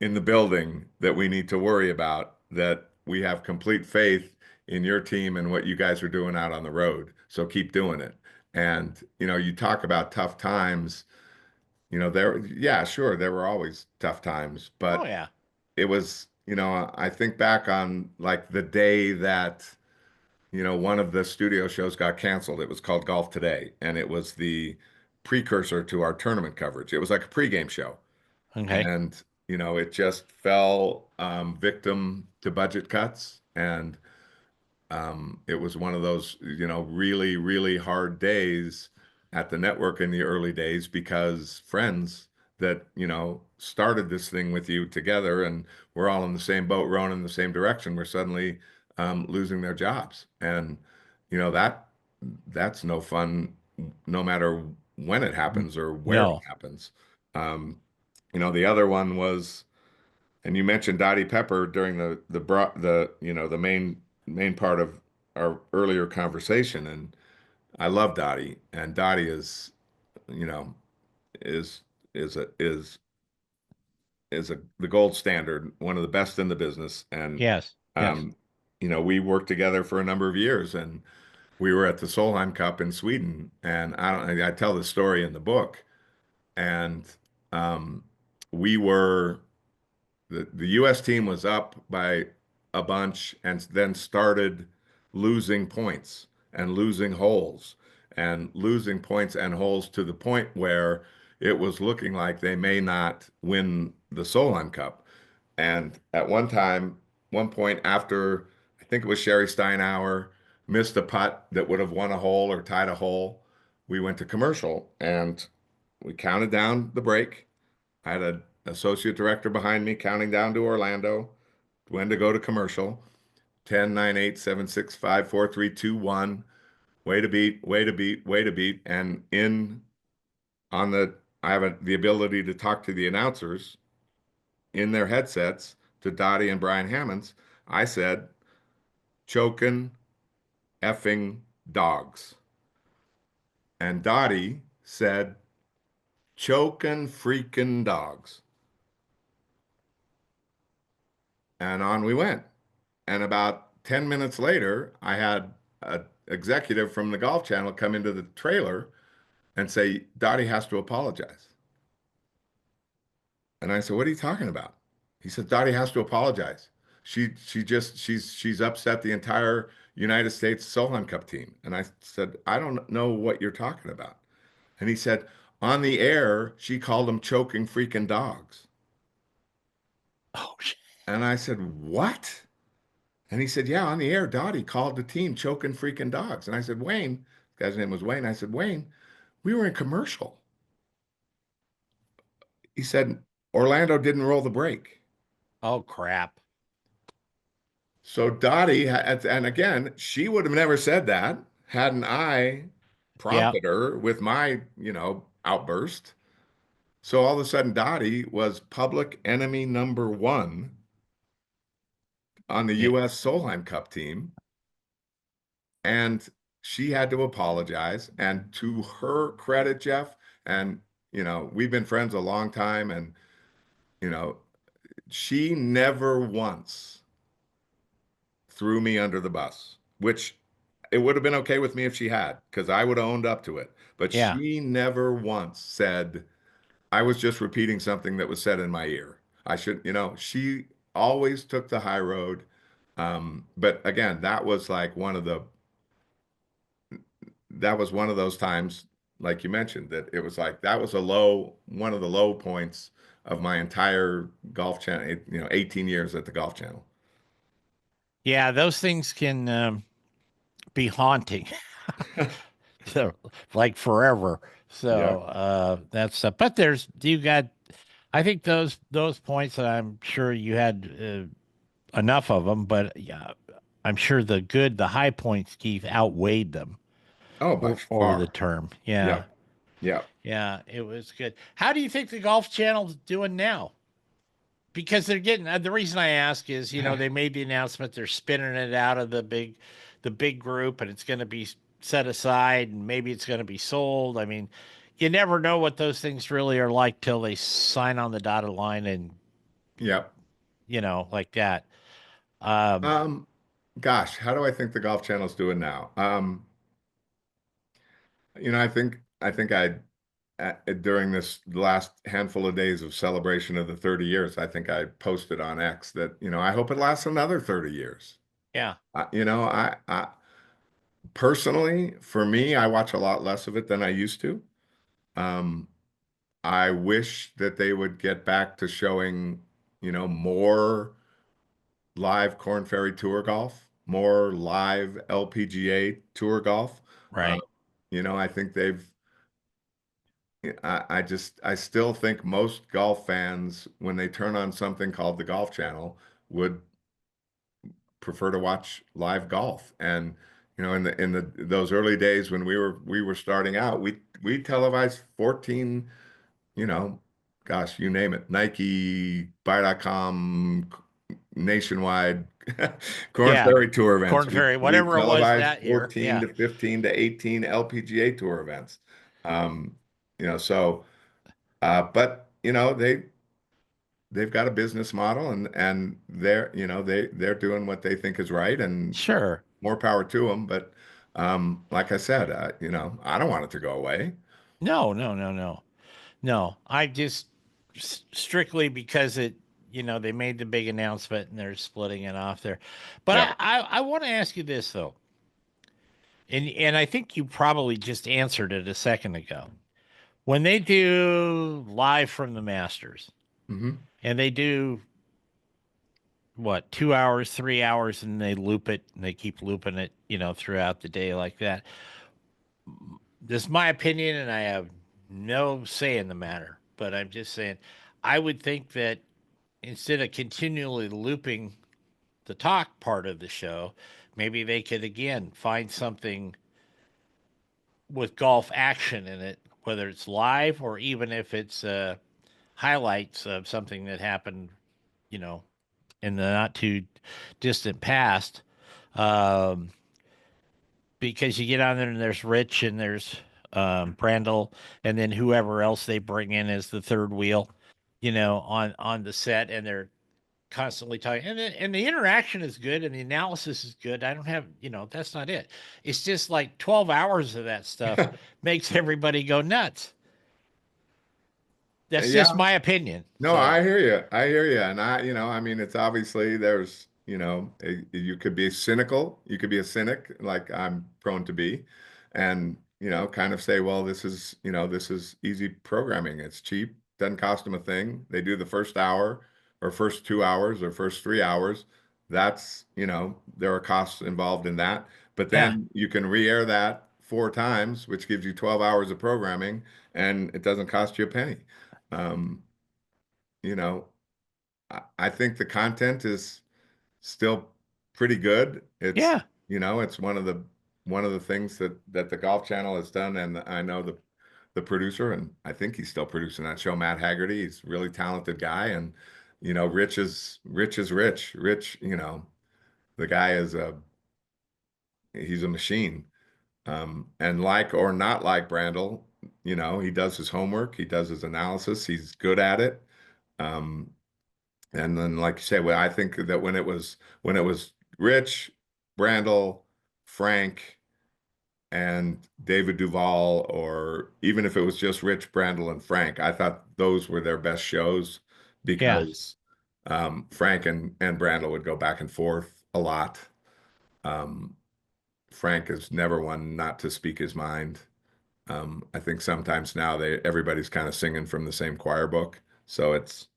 in the building that we need to worry about that we have complete faith in your team and what you guys are doing out on the road. So keep doing it." And, you talk about tough times, yeah, sure, there were always tough times, Oh but yeah. it was, I think back on like the day that, one of the studio shows got canceled. It was called Golf Today, and it was the precursor to our tournament coverage. It was like a pregame show. Okay. And, it just fell victim to budget cuts. And it was one of those, really, really hard days at the network in the early days because friends that, started this thing with you together and we're all in the same boat, rowing in the same direction, were suddenly losing their jobs. And, that's no fun, no matter when it happens or where it No. happens. Um, the other one was, and you mentioned Dottie Pepper during the main part of our earlier conversation, and I love Dottie, and Dottie is you know is is a is the gold standard, one of the best in the business, and Yes. Yes. um, we worked together for a number of years, and we were at the Solheim Cup in Sweden, and I tell the story in the book, and um, we were. The U.S. team was up by a bunch and then started losing points and losing holes and losing points and holes to the point where it was looking like they may not win the Solheim Cup. And at one point after, I think it was Sherry Steinauer missed a putt that would have won a hole or tied a hole, we went to commercial and we counted down the break. I had an associate director behind me counting down to Orlando, when to go to commercial. 10, 9, 8, 7, 6, 5, 4, 3, 2, 1. Way to beat, way to beat, way to beat. And I have the ability to talk to the announcers in their headsets to Dottie and Brian Hammonds. I said, choking effing dogs. And Dottie said, choking freaking dogs. And on we went. And about 10 minutes later, I had an executive from the Golf Channel come into the trailer and say, Dottie has to apologize. And I said, what are you talking about? He said, Dottie has to apologize. She's upset the entire United States Solheim Cup team. And I said, I don't know what you're talking about. And he said, on the air, she called them choking freaking dogs. Oh, And I said, what? And he said, yeah, on the air, Dottie called the team choking freaking dogs. And I said, Wayne, this guy's name was Wayne. I said, Wayne, we were in commercial. He said, Orlando didn't roll the break. oh crap. So Dottie, and again, she would have never said that hadn't I Yeah. prompted her with my, outburst. So all of a sudden, Dottie was public enemy number one on the Yeah. U.S. Solheim Cup team, and she had to apologize. And to her credit, Jeff, and we've been friends a long time, and you know, she never once threw me under the bus, which it would have been okay with me if she had, because I would have owned up to it. But Yeah. she never once said, I was just repeating something that was said in my ear. I should, she always took the high road. But again, that was one of those times, like you mentioned, that it was like that was one of the low points of my entire golf channel, 18 years at the Golf Channel. Yeah, those things can be haunting. So like forever. So Yep. that's but there's you got I think those points I'm sure you had enough of them, but yeah, I'm sure the high points, Keith, outweighed them Oh, by over the far. term. Yeah. Yep. Yep. Yeah, it was good. How do you think the Golf Channel's doing now? Because they're getting the reason I ask is, they made the announcement they're spinning it out of the big group and it's going to be set aside and maybe it's going to be sold. I mean, you never know what those things really are like till they sign on the dotted line and Yep. like that. Um, Um, Gosh, how do I think the Golf Channel's doing now? I think during this last handful of days of celebration of the 30 years, I think I posted on X that, I hope it lasts another 30 years. yeah, I personally, for me, I watch a lot less of it than I used to. Um, I wish that they would get back to showing, more live Corn Ferry Tour golf, more live LPGA Tour golf. Uh, right. I think I still think most golf fans, when they turn on something called the Golf Channel, would prefer to watch live golf. And, in those early days when we were starting out, we televised 14, you know, gosh, you name it, Nike, Buy.com, nationwide Corn Yeah, Ferry Tour events. Corn We Ferry, we whatever it was televised that year. 14 Yeah, to 15 to 18 LPGA Tour events. Um, so but they've got a business model, and they're doing what they think is right, and sure. more power to them. But like I said, I don't want it to go away. No, no, no, no. No, I just strictly because they made the big announcement and they're splitting it off there. But Yeah. I want to ask you this though, and I think you probably just answered it a second ago. When they do live from the Masters Hmm. and they do what 2 hours, 3 hours, and they loop it and they keep looping it, throughout the day like that. This is my opinion, and I have no say in the matter. But I'm just saying, I would think that instead of continually looping the talk part of the show, maybe they could again find something with golf action in it, whether it's live or even if it's highlights of something that happened, you know, in the not too distant past. Um, because you get on there and there's Rich and there's Brandel and then whoever else they bring in as the third wheel, on the set, and they're constantly talking, and the interaction is good and the analysis is good. I don't have, that's not it. It's just like 12 hours of that stuff makes everybody go nuts. That's Yeah. just my opinion. No, So I hear you. I hear you. And I mean, it's obviously there's, you could be cynical. You could be a cynic, like I'm prone to be, and, kind of say, well, this is easy programming. It's cheap, doesn't cost them a thing. They do the first hour or first 2 hours or first 3 hours. That's, there are costs involved in that. But yeah, then you can re-air that 4 times, which gives you 12 hours of programming, and it doesn't cost you a penny. Um, you know, I think the content is still pretty good. It's, yeah, it's one of the things that the Golf Channel has done, and I know the producer, and I think he's still producing that show, Matt Haggerty. He's a really talented guy, and Rich is rich. Rich, the guy is he's a machine. And like or not like Brandel, he does his homework, he does his analysis, he's good at it. Um, and then, like you say, well, I think that when it was Rich, Brandel, Frank, and David Duvall, or even if it was just Rich, Brandel, and Frank, I thought those were their best shows Yeah, because Frank and Brandel would go back and forth a lot. Um, Frank is never one not to speak his mind. I think sometimes now everybody's kind of singing from the same choir book, so it's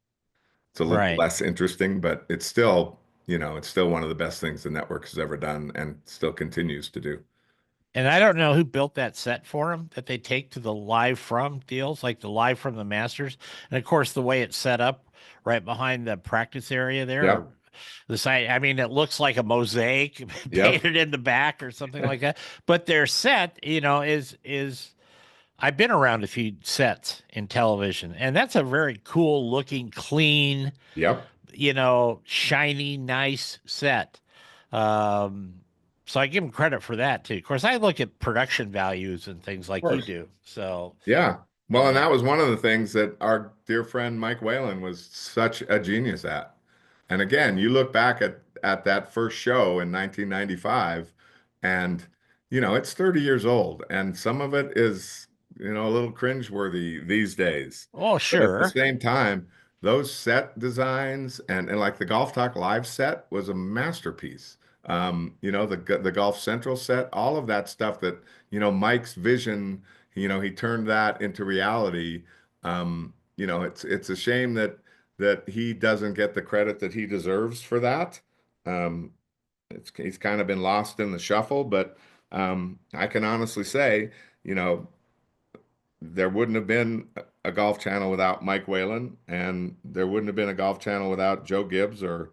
a little right. less interesting, but it's still one of the best things the network has ever done and still continues to do. And I don't know who built that set for them that they take to the live from deals, like the live from the Masters. And of course, the way it's set up right behind the practice area there, or Yep. the site, I mean, it looks like a mosaic Yep. painted in the back or something like that. But their set, is I've been around a few sets in television, and that's a very cool looking, clean, Yep. shiny, nice set. Um, so I give him credit for that too. Of course, I look at production values and things Of like you course. do. So, Yeah. Well, and uh, that was one of the things that our dear friend Mike Whalen was such a genius at. And again, you look back at that first show in 1995, and it's 30 years old, and some of it is, a little cringeworthy these days. oh, But at the sure. same time, those set designs and like the Golf Talk Live set was a masterpiece. The Golf Central set, all of that stuff that, Mike's vision, he turned that into reality. It's a shame that he doesn't get the credit that he deserves for that. Um, he's kind of been lost in the shuffle, but I can honestly say, you know, there wouldn't have been a Golf Channel without Mike Whalen, and there wouldn't have been a Golf Channel without Joe Gibbs or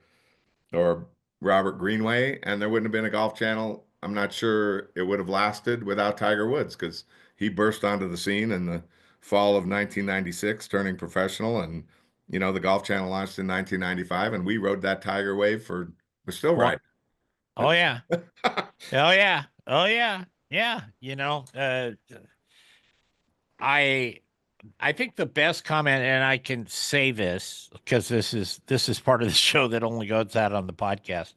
Robert Greenway, and there wouldn't have been a Golf Channel. I'm not sure it would have lasted without Tiger Woods because he burst onto the scene in the fall of 1996, turning professional, and the Golf Channel launched in 1995, and we rode that Tiger wave we're still Well, riding. oh yeah, oh yeah, oh yeah, yeah. I I think the best comment, and I can say this because this is part of the show that only goes out on the podcast.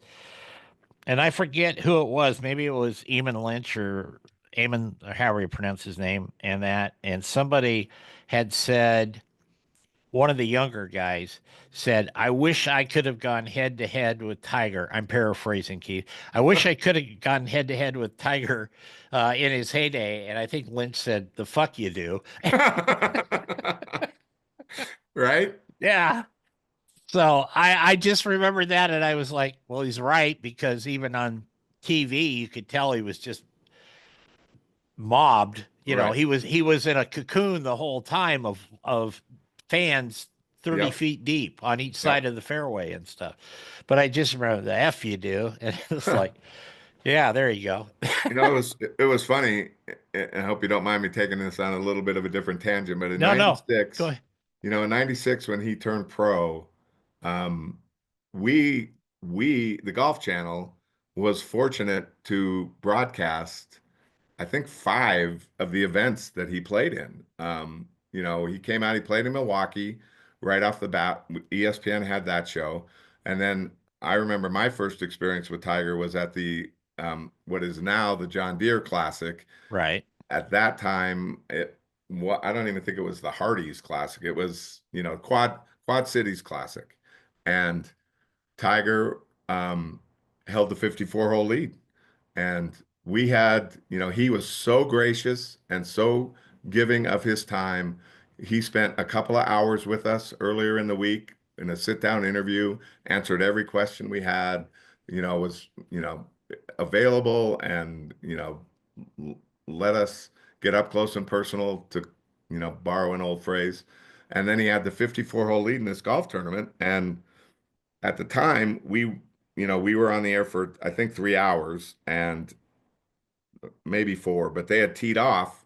And I forget who it was. Maybe it was Eamon Lynch or Eamon, or however you pronounce his name, and somebody had said, one of the younger guys said, I wish I could have gone head to head with Tiger. I'm paraphrasing, Keith. I wish I could have gone head to head with Tiger in his heyday. And I think Lynch said, the fuck you do. Right? Yeah. So I just remembered that, and I was like, well, he's right, because even on TV you could tell he was just mobbed. Right. He was in a cocoon the whole time of fans 30 Yep. feet deep on each side Yep. of the fairway and stuff. But I just remember the F you do. And it's like, yeah, there you go. It was funny. I hope you don't mind me taking this on a little bit of a different tangent, but in No, no. Go 96, ahead. when he turned pro, um, we the Golf Channel was fortunate to broadcast, I think, five of the events that he played in. He came out, he played in Milwaukee right off the bat. ESPN had that show. And then I remember my first experience with Tiger was at the what is now the John Deere Classic. Right. At that time, I don't even think it was the Hardee's Classic. It was, Quad Cities Classic. And Tiger held the 54-hole lead. And he was so gracious and so giving of his time. He spent a couple of hours with us earlier in the week in a sit-down interview, answered every question we had, was, available and, let us get up close and personal, to, borrow an old phrase. And then he had the 54-hole lead in this golf tournament. And at the time, we were on the air for, I think, 3 hours, and maybe four, but they had teed off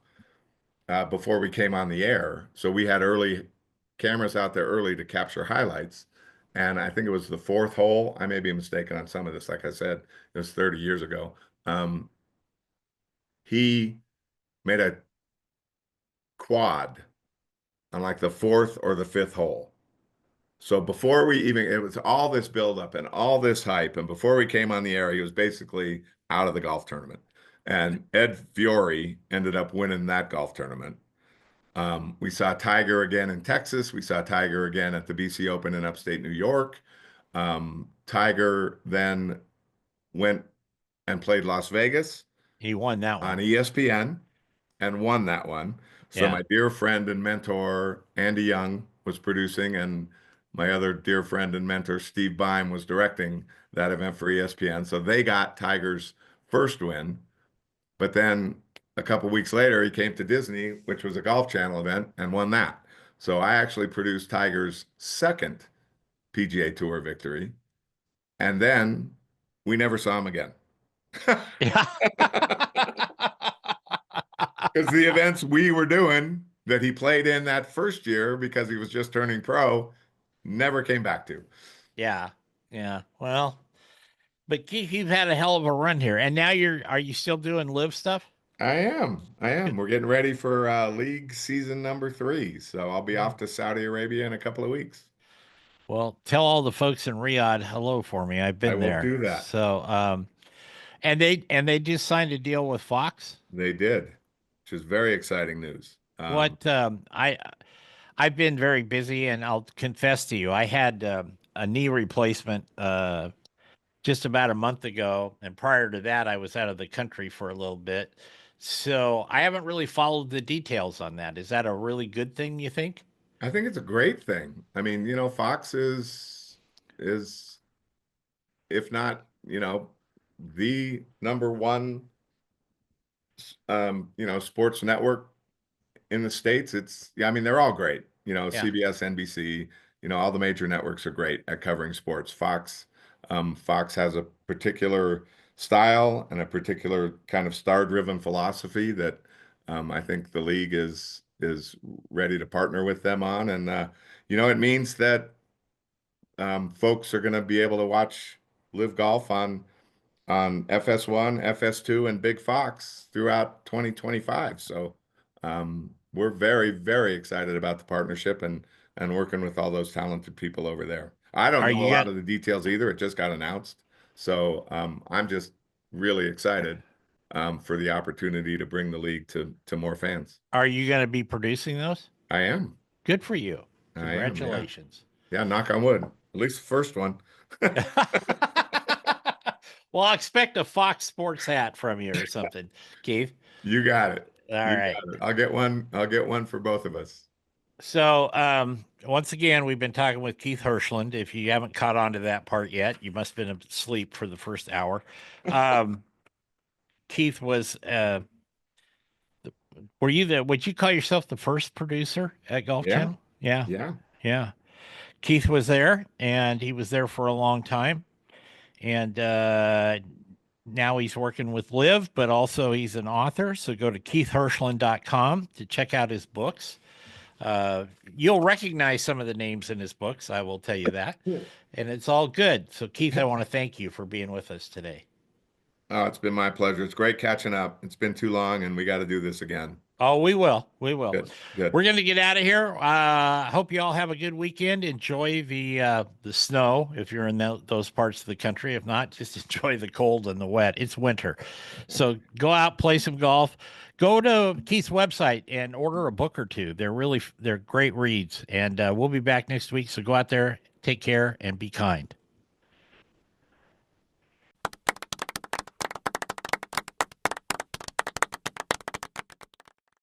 before we came on the air. So we had early cameras out there early to capture highlights. And I think it was the fourth hole. I may be mistaken on some of this. Like I said, it was 30 years ago. Um, he made a quad on like the fourth or the fifth hole. So before we even, it was all this buildup and all this hype. And before we came on the air, he was basically out of the golf tournament. And Ed Fiore ended up winning that golf tournament. We saw Tiger again in Texas. We saw Tiger again at the BC Open in upstate New York. Tiger then went and played Las Vegas He won that on one. ESPN and won that one. So Yeah. my dear friend and mentor, Andy Young, was producing, and my other dear friend and mentor, Steve Bime, was directing that event for ESPN. So they got Tiger's first win. But then a couple weeks later, he came to Disney, which was a Golf Channel event, and won that. So I actually produced Tiger's second PGA Tour victory. And then we never saw him again. Yeah. Because the events we were doing that he played in that first year because he was just turning pro never came back to. Yeah. Yeah. Well, but Keith, you've had a hell of a run here. And now are you still doing live stuff? I am. I am. Good. We're getting ready for league season number 3. So I'll be Yeah. off to Saudi Arabia in a couple of weeks. Well, tell all the folks in Riyadh hello for me. I've I been will there. do that. So, and they just signed a deal with Fox. They did, which is very exciting news. What I've been very busy, and I'll confess to you, I had a knee replacement just about a month ago, and prior to that, I was out of the country for a little bit. So I haven't really followed the details on that. Is that a really good thing, you think? I think it's a great thing. I mean, Fox is if not, the number one sports network in the States. It's yeah, I mean, they're all great. Yeah. CBS, NBC, all the major networks are great at covering sports. Fox has a particular style and a particular kind of star-driven philosophy that I think the league is ready to partner with them on. And it means that folks are going to be able to watch live golf on FS1, FS2, and Big Fox throughout 2025. So we're very, very excited about the partnership and working with all those talented people over there. I don't Are know a you lot got of the details either. It just got announced. So I'm just really excited for the opportunity to bring the league to more fans. are you going to be producing those? I am. Good for you. I am. Yeah. Congratulations. Yeah. Knock on wood. At least the first one. Well, I expect a Fox Sports hat from you or something, Keith. You got it. All You right. got it. I'll get one. I'll get one for both of us. So, once again, we've been talking with Keith Hirshland. If you haven't caught on to that part yet, you must have been asleep for the first hour. Um, Keith was, would you call yourself the first producer at Golf Yeah. Channel? Yeah. Yeah. Yeah. Keith was there, and he was there for a long time. And now he's working with Live, but also he's an author. So go to keithhirshland.com to check out his books. You'll recognize some of the names in his books, I will tell you that. And it's all good. So, Keith, I want to thank you for being with us today. Oh, it's been my pleasure. It's great catching up. It's been too long, and we got to do this again. Oh, we will. We will. Good. Good. We're going to get out of here. Hope you all have a good weekend. Enjoy the snow if you're in those parts of the country. If not, just enjoy the cold and the wet. It's winter. So go out, play some golf. Go to Keith's website and order a book or two. They're great reads. And we'll be back next week. So go out there, take care, and be kind.